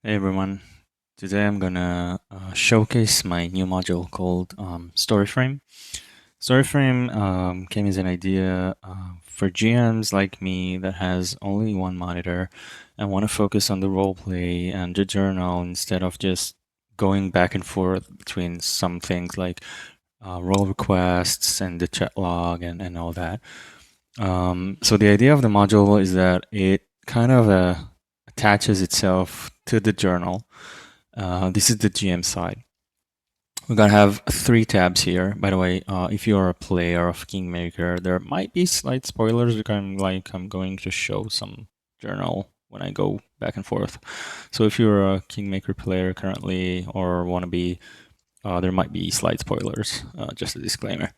Hey everyone, today I'm gonna showcase my new module called StoryFrame. StoryFrame came as an idea for GMs like me that has only one monitor and want to focus on the roleplay and the journal instead of just going back and forth between some things like role requests and the chat log and all that. So the idea of the module is that it kind of attaches itself to the journal. This is the GM side. We're gonna have 3 tabs here. By the way, if you are a player of Kingmaker, there might be slight spoilers because I'm going to show some journal when I go back and forth. So if you're a Kingmaker player currently or want to be, there might be slight spoilers. Just a disclaimer.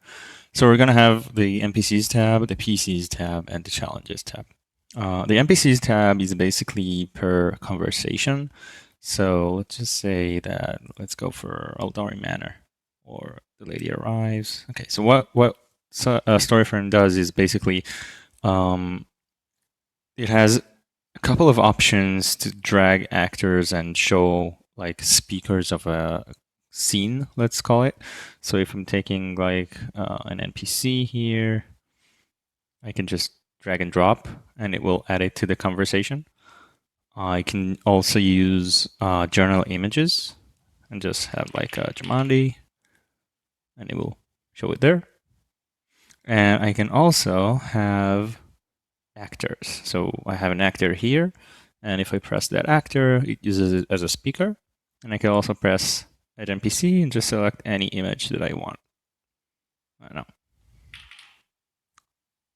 So we're gonna have the NPCs tab, the PCs tab, and the challenges tab. The NPCs tab is basically per conversation. So let's just say that let's go for Eldari Manor or the lady arrives. Okay, so what StoryFrame does is basically it has a couple of options to drag actors and show like speakers of a scene, let's call it. So if I'm taking like an NPC here, I can just drag and drop and it will add it to the conversation. I can also use journal images and just have like a Jamandi and it will show it there. And I can also have actors. So I have an actor here, and if I press that actor, it uses it as a speaker. And I can also press at NPC and just select any image that I want. I don't know.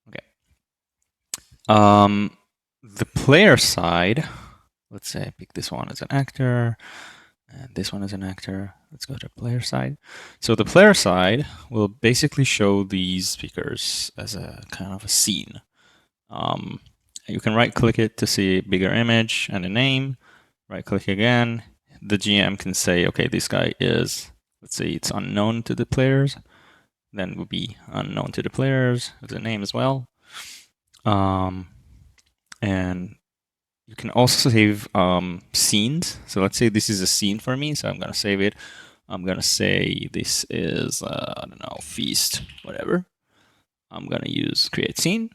Okay. The player side, let's say I pick this one as an actor, and this one as an actor. Let's go to player side. So the player side will basically show these speakers as a kind of a scene. You can right click it to see a bigger image and a name. Right click again. The GM can say, okay, this guy is, let's say it's unknown to the players. Then will be unknown to the players as a name as well. And you can also save scenes. So let's say this is a scene for me. So I'm going to save it. I'm going to say this is, I don't know, feast, whatever. I'm going to use create scene.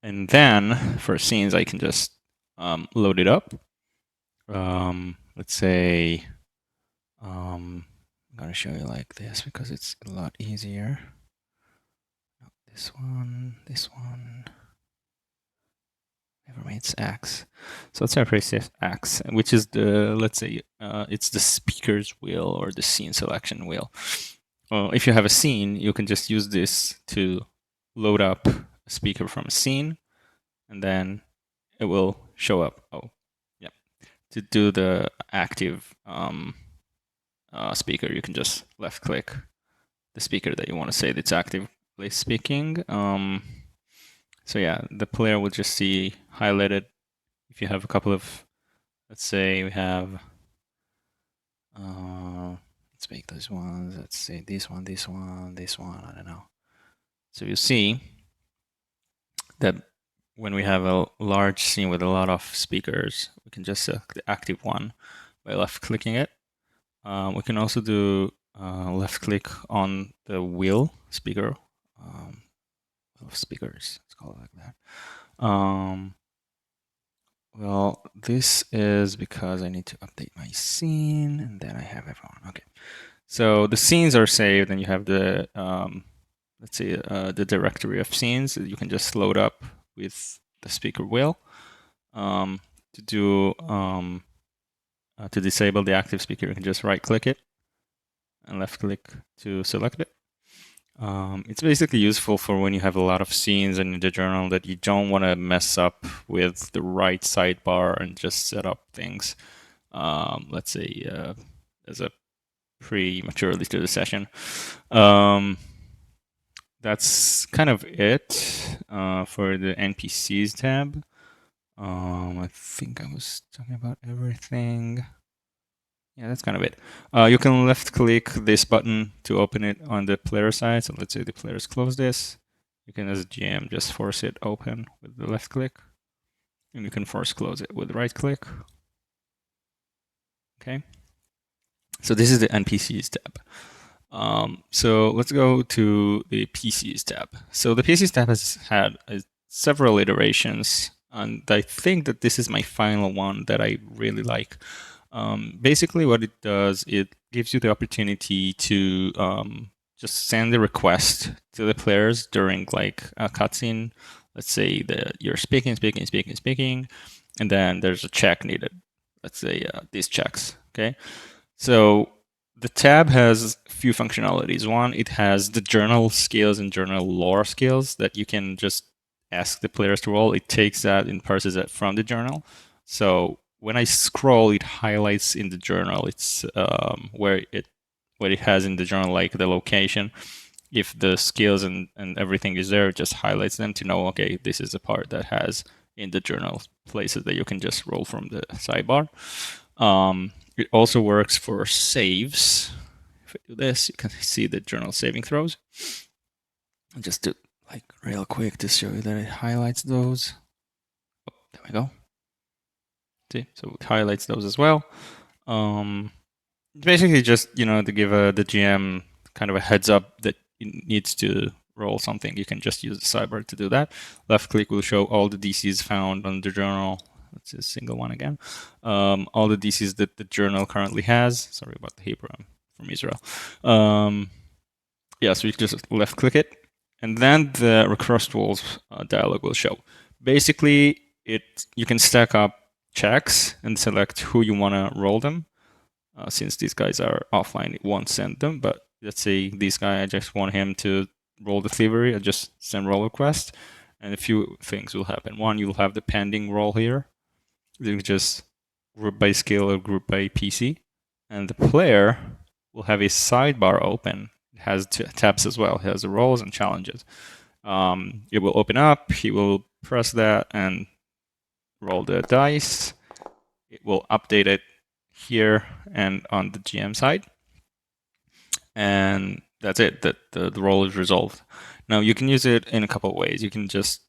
And then for scenes, I can just load it up. Let's say I'm going to show you like this because it's a lot easier. This one. Never mind, it's X. So let's say I press X, which is the, let's say, it's the speaker's wheel or the scene selection wheel. If you have a scene, you can just use this to load up a speaker from a scene, and then it will show up. Oh, yeah. To do the active speaker, you can just left click the speaker that you want to say that's actively speaking. So yeah, the player will just see highlighted. If you have a couple of, let's say we have, let's make those ones. Let's say this one, I don't know. So you see that when we have a large scene with a lot of speakers, we can just select the active one by left clicking it. We can also do left click on the wheel speaker. Of speakers, let's call it like that. Well, this is because I need to update my scene and then I have everyone. Okay. So the scenes are saved and you have the, let's say, the directory of scenes that you can just load up with the speaker wheel. To do, to disable the active speaker, you can just right click it and left click to select it. It's basically useful for when you have a lot of scenes in the journal that you don't want to mess up with the right sidebar and just set up things, let's say, as a prematurely to the session. That's kind of it for the NPCs tab. I think I was talking about everything. Yeah, that's kind of it. You can left click this button to open it on the player side. So let's say the players close this. You can, as a GM, just force it open with the left click. And you can force close it with right click. Okay. So this is the NPCs tab. So let's go to the PCs tab. So the PCs tab has had several iterations, and I think that this is my final one that I really like. Basically, what it does, it gives you the opportunity to just send a request to the players during like a cutscene. Let's say that you're speaking, and then there's a check needed. Let's say these checks. Okay, so the tab has a few functionalities. One, it has the journal skills and journal lore skills that you can just ask the players to roll. It takes that and parses it from the journal. So when I scroll, it highlights in the journal. It's where it has in the journal, like the location. If the skills and everything is there, it just highlights them to know, okay, this is the part that has in the journal places that you can just roll from the sidebar. It also works for saves. If I do this, you can see the journal saving throws. I'll just do like real quick to show you that it highlights those. Oh, there we go. See, so it highlights those as well. Basically just, to give the GM kind of a heads up that it needs to roll something. You can just use the sidebar to do that. Left click will show all the DCs found on the journal. That's a single one again. All the DCs that the journal currently has. Sorry about the Hebrew, I'm from Israel. Yeah, so you just left click it, and then the recurse rules dialog will show. Basically, you can stack up checks and select who you want to roll them. Since these guys are offline, it won't send them, but let's say this guy, I just want him to roll the thievery. I just send roll request, and a few things will happen. One, you'll have the pending roll here. You can just group by skill or group by PC, and the player will have a sidebar open. It has tabs as well. It has the roles and challenges. It will open up. He will press that and roll the dice. It will update it here and on the GM side, and that's it. That the role is resolved. Now you can use it in a couple of ways. You can just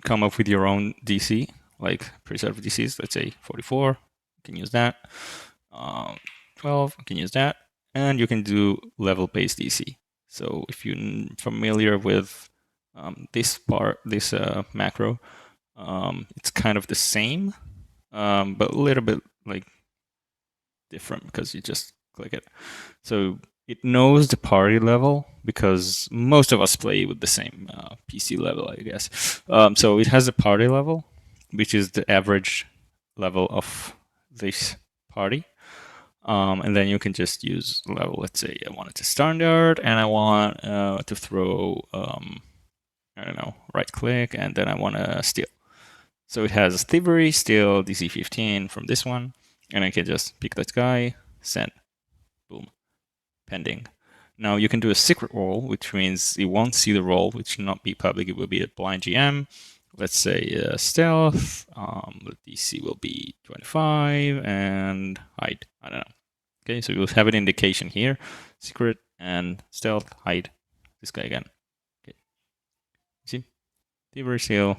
come up with your own DC, like preset DCs. Let's say 44. You can use that. 12. You can use that, and you can do level-based DC. So if you're familiar with this macro, it's kind of the same, but a little bit like different because you just click it. So it knows the party level because most of us play with the same PC level, I guess. So it has a party level, which is the average level of this party. And then you can just use level. Let's say I want it to standard, and I want to throw, I don't know, right click, and then I want to steal. So it has thievery, steal, DC 15 from this one, and I can just pick that guy, send, boom, pending. Now you can do a secret roll, which means you won't see the roll, which will not be public. It will be a blind GM. Let's say stealth. The DC will be 25 and hide. I don't know. Okay, so you'll have an indication here: secret and stealth, hide. This guy again. Okay. See, thievery seal,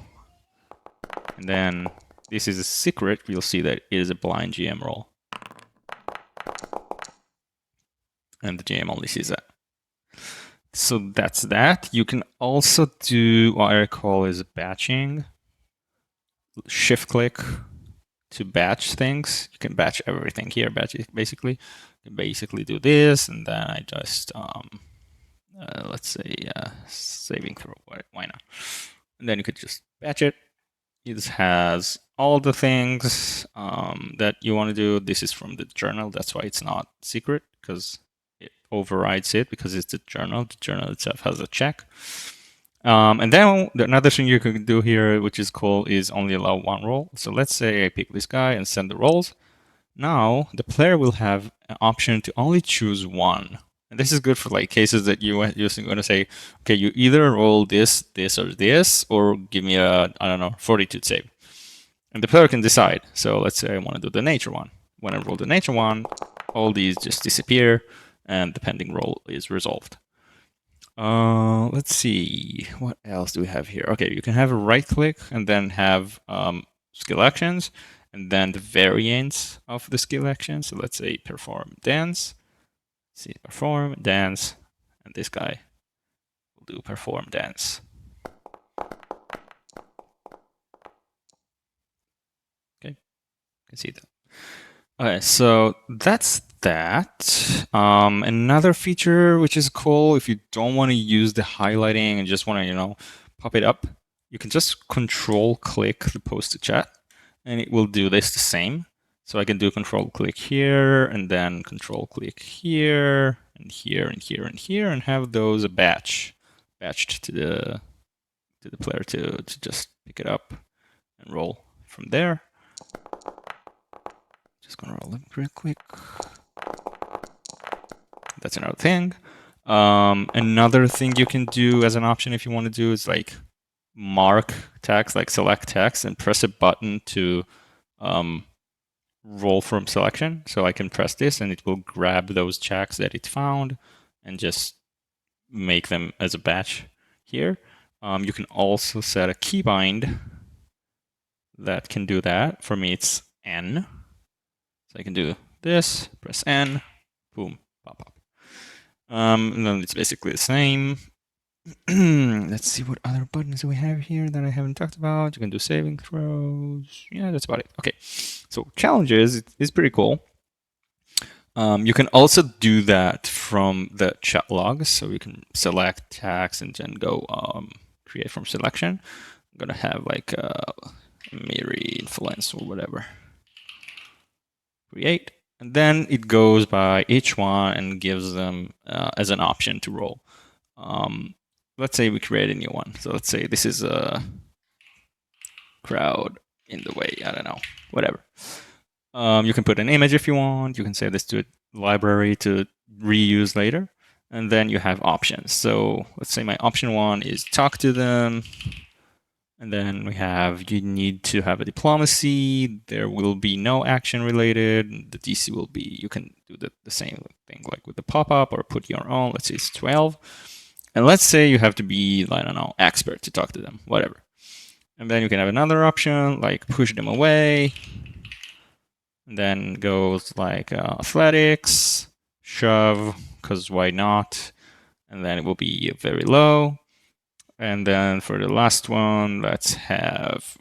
and then this is a secret. You'll see that it is a blind GM roll, and the GM only sees that. So that's that. You can also do what I call is batching. Shift click to batch things. You can batch everything here. Batch it basically. You can basically do this, and then I just let's say saving throw. Why not? And then you could just batch it. It has all the things that you want to do. This is from the journal. That's why it's not secret, because it overrides it because it's the journal. The journal itself has a check. And then another thing you can do here, which is cool, is only allow one roll. So let's say I pick this guy and send the rolls. Now the player will have an option to only choose one. And this is good for like cases that you're going to say, okay, you either roll this, this, or this, or give me a, I don't know, fortitude save. And the player can decide. So let's say I want to do the nature one. When I roll the nature one, all these just disappear, and the pending roll is resolved. Let's see, what else do we have here? Okay, you can have a right click and then have skill actions, and then the variants of the skill action. So let's say perform dance, see perform dance, and this guy will do perform dance. Okay, you can see that. Okay, so that's that. Another feature which is cool, if you don't want to use the highlighting and just want to, pop it up, you can just control click the post to chat, and it will do this the same. So I can do control click here, and then control click here, and here, and here, and here, and have those batched to the player to just pick it up and roll from there. Just gonna roll it real quick. That's another thing. Another thing you can do as an option if you want to do is like mark text, like select text, and press a button to roll from selection. So I can press this and it will grab those checks that it found and just make them as a batch here. You can also set a keybind that can do that. For me, it's N. So I can do this, press N, boom, pop up. And then it's basically the same. Let's see what other buttons we have here that I haven't talked about. You can do saving throws. Yeah, that's about it. Okay, so challenges is pretty cool. You can also do that from the chat logs. So you can select tags and then go create from selection. I'm gonna have like Miri influence or whatever. Create, and then it goes by each one and gives them as an option to roll. Let's say we create a new one. So let's say this is a crowd in the way. I don't know, whatever. You can put an image if you want. You can save this to a library to reuse later. And then you have options. So let's say my option one is talk to them. And then we have, you need to have a diplomacy. There will be no action related. The DC will be, you can do the same thing like with the pop-up or put your own. Let's say it's 12. And let's say you have to be, I don't know, expert to talk to them, whatever. And then you can have another option like push them away. And then goes like athletics, shove, because why not? And then it will be very low. And then for the last one, let's have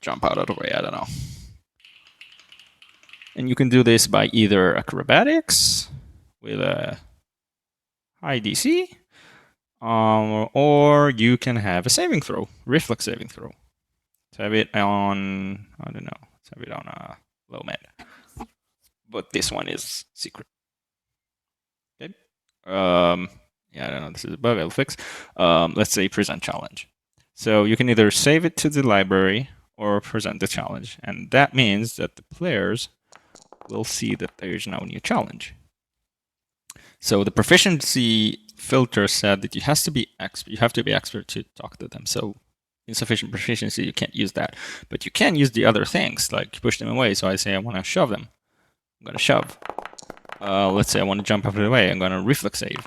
jump out of the way, I don't know. And you can do this by either acrobatics with a high DC, or you can have a saving throw, reflex saving throw. Let's have it on, I don't know, let's have it on a low med. But this one is secret. Okay. Yeah, I don't know, this is a bug I'll fix. Let's say present challenge. So you can either save it to the library or present the challenge. And that means that the players will see that there's now a new challenge. So the proficiency filter said that you have to be expert to talk to them. So insufficient proficiency, you can't use that. But you can use the other things, like push them away. So I say I want to shove them. I'm going to shove. Let's say I want to jump out of the way. I'm going to reflex save.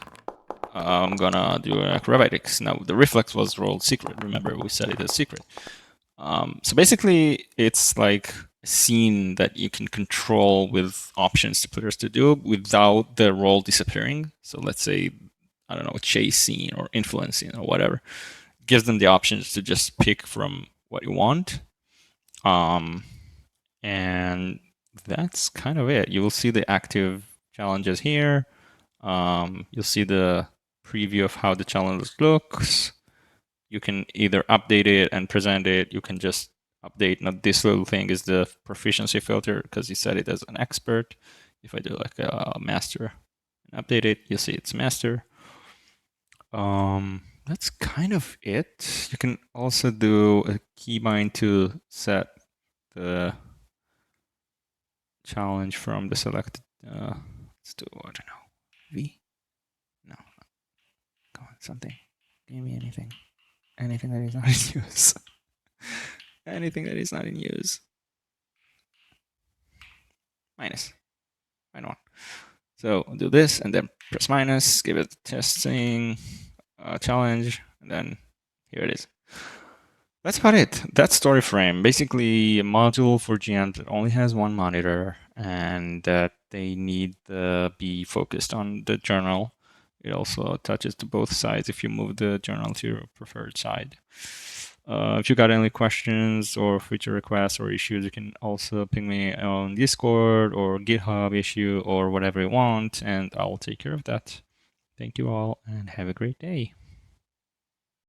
I'm going to do acrobatics. Now, the reflex was rolled secret. Remember, we said it as secret. So basically, it's like a scene that you can control with options to players to do without the role disappearing. So let's say, I don't know, a chase scene or influence scene or whatever. It gives them the options to just pick from what you want. And that's kind of it. You will see the active challenges here. You'll see the preview of how the challenge looks. You can either update it and present it. You can just update. Now this little thing is the proficiency filter because you set it as an expert. If I do like a master and update it, you'll see it's master. That's kind of it. You can also do a keybind to set the challenge from the selected. Let's do, I don't know, V? No. Come on, something. Give me anything. Anything that is not in use. Anything that is not in use. Minus. Why not? So I'll do this and then press minus, give it testing challenge, and then here it is. That's about it. That's StoryFrame. Basically, a module for GMs that only has one monitor and that they need to be focused on the journal. It also touches to both sides if you move the journal to your preferred side. If you got any questions or feature requests or issues, you can also ping me on Discord or GitHub issue or whatever you want, and I'll take care of that. Thank you all and have a great day.